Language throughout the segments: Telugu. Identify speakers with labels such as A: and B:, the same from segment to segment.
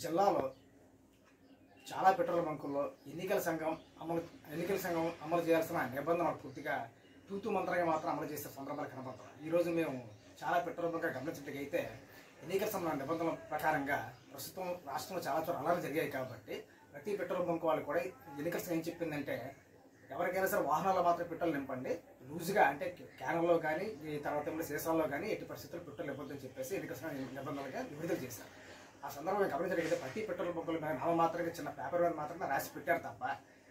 A: జిల్లాలో చాలా పెట్రోల్ బంకుల్లో ఎన్నికల సంఘం అమలు చేయాల్సిన నిబంధనలు పూర్తిగా తూతూ మంత్రంగా మాత్రం అమలు చేసే సందర్భాలు కనబడుతున్నాయి. ఈరోజు మేము చాలా పెట్రోల్ బంకులు గమనించినట్లయితే ఎన్నికల సంఘం నిబంధనల ప్రకారంగా ప్రస్తుతం రాష్ట్రంలో చాలా చోట్ల అలానే జరిగాయి కాబట్టి ప్రతి పెట్రోల్ బంక్ వాళ్ళు కూడా ఎన్నికల సంఘం ఏం చెప్పిందంటే ఎవరికైనా సరే వాహనాల్లో మాత్రం పెట్రోల్ నింపండి, లూజ్గా అంటే క్యాన్లో కానీ ఈ తర్వాత సీసాల్లో కానీ ఎట్టి పరిస్థితుల్లో పెట్రోల్ నింపొద్దని చెప్పేసి ఎన్నికల సంఘం నిబంధనలుగా విడుదల చేశారు. ఆ సందర్భంగా గమనించగలిగితే ప్రతి పెట్రోల్ బంకుల మీద నామమాత్రంగా చిన్న పేపర్ మీద మాత్రమే రాసి పెట్టారు తప్ప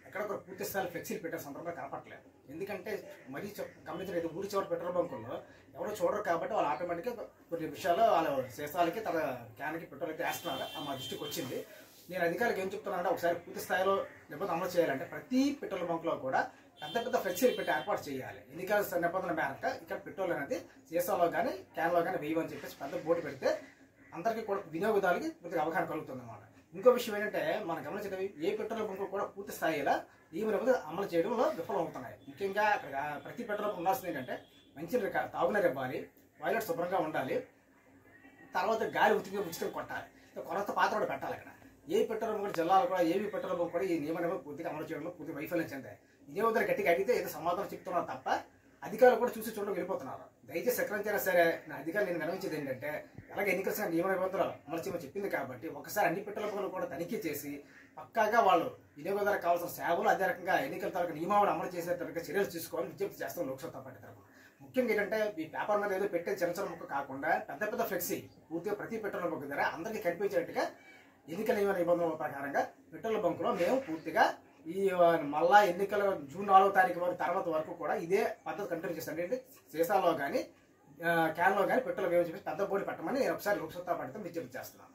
A: ఎక్కడ కూడా పూర్తి స్థాయిలో ఫ్లెక్సీలు పెట్టే సందర్భంగా కనపట్లేదు. ఎందుకంటే మరీ గమనించలేదు, ఊరి చివరి పెట్రోల్ బంకుల్లో ఎవరో చూడరు కాబట్టి వాళ్ళు ఆటోమేటిక్గా కొన్ని విషయాలు వాళ్ళ సీసాలకి తన క్యాన్కి పెట్రోల్ అయితే వేస్తున్నారు. మా దృష్టికి వచ్చింది. నేను అధికారులకు ఏం చెప్తున్నానంటే ఒకసారి పూర్తి స్థాయిలో నిబంధన అమలు చేయాలంటే ప్రతి పెట్రోల్ బంకులో కూడా పెద్ద పెద్ద ఫ్లెక్సీలు పెట్టి ఏర్పాటు చేయాలి. ఎన్నికల నిబంధన మేరకు ఇక్కడ పెట్రోల్ అనేది సీసాలో కానీ క్యాన్లో కానీ వేయమని చెప్పేసి పెద్ద బోర్డు పెడితే అందరికీ కూడా వినియోగదారులకి పూర్తిగా అవగాహన కలుగుతుంది అన్నమాట. ఇంకో విషయం ఏంటంటే మనం గమనించేది ఏ పెట్రోల్ బంకులు కూడా పూర్తి స్థాయిలో ఈ నిబంధన అమలు చేయడంలో విఫలమవుతున్నాయి. ముఖ్యంగా అక్కడ ప్రతి పెట్రోల్ బంక్ ఉండాల్సింది ఏంటంటే మంచి తాగునీరు ఇవ్వాలి, టాయిలెట్ శుభ్రంగా ఉండాలి, తర్వాత గాలి ఉచితంగా కొట్టాలి, కొత్త పాత్ర కూడా పెట్టాలి. అక్కడ ఏ పెట్రోల్ బంక్ జిల్లాలో కూడా ఏవి పెట్రోల్ బంక్ కూడా ఈ నియమం పూర్తిగా అమలు చేయడంలో పూర్తి వైఫల్యం చెందాయి. వినియోగదారు గట్టిగా అడిగితే ఏదో సమాధానం చెప్తున్నారు తప్ప అధికారులు కూడా చూసి చూడడం వెళ్ళిపోతున్నారు. దయచేసి ఎక్కడైనా సరే నా అధికారులు నేను వినవించేది ఏంటంటే ఎలాగ ఎన్నికల సంఘం నియమ నిబంధనలు అమలు చేయమని చెప్పింది కాబట్టి ఒకసారి అన్ని పెట్రోల్ బంకులు కూడా తనిఖీ చేసి పక్కాగా వాళ్ళు వినియోగదారులకు కావాల్సిన సేవలు అదే రకంగా ఎన్నికల తరగతి నియమావళి అమలు చేసేటట్టుగా చర్యలు తీసుకోవాలని విజ్ఞప్తి చేస్తాం లోక్సభ పార్టీ తరఫున. ముఖ్యంగా ఏంటంటే ఈ పేపర్ మీద ఏదో పెట్టే చిన్న చిన్న ముక్క కాకుండా పెద్ద పెద్ద ఫ్లెక్సీ పూర్తిగా ప్రతి పెట్రోల్ బంక్ దగ్గర అందరికీ కనిపించేట్టుగా ఎన్నికల నియమ నిబంధనల ప్రకారంగా పెట్రోల్ బంకులో మేము పూర్తిగా ఈ మళ్ళా ఎన్నికల జూన్ 4వ తారీఖు తర్వాత వరకు కూడా ఇదే పద్ధతి కంటిన్యూ చేస్తాం. అంటే సీసాలో కానీ క్యాన్లో కానీ పెట్రోల్ వేయమని చెప్పి పెద్ద బోర్డు పెట్టమని నేను ఒకసారి లోక్సభ పార్టీతో విజ్ఞప్తి చేస్తున్నాను.